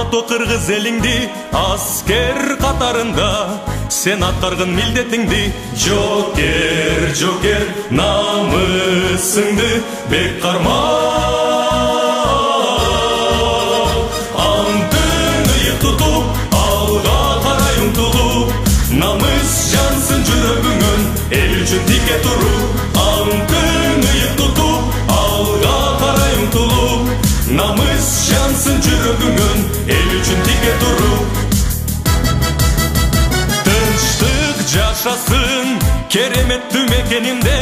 ото кыргыз элиңди аскер катарында сен аткарган милдетиңди жокер жокер намысыңды бек карма антын ыйык тутуп алга карай умтулуп намыс жансын жүрөгүңөн эл үчүн тике туруп антын ыйык тутуп алга карай умтулуп намыс жансын жүрөгүңөн эл үчүн тике туруп тынчтык жашасын кереметтүү мекенимде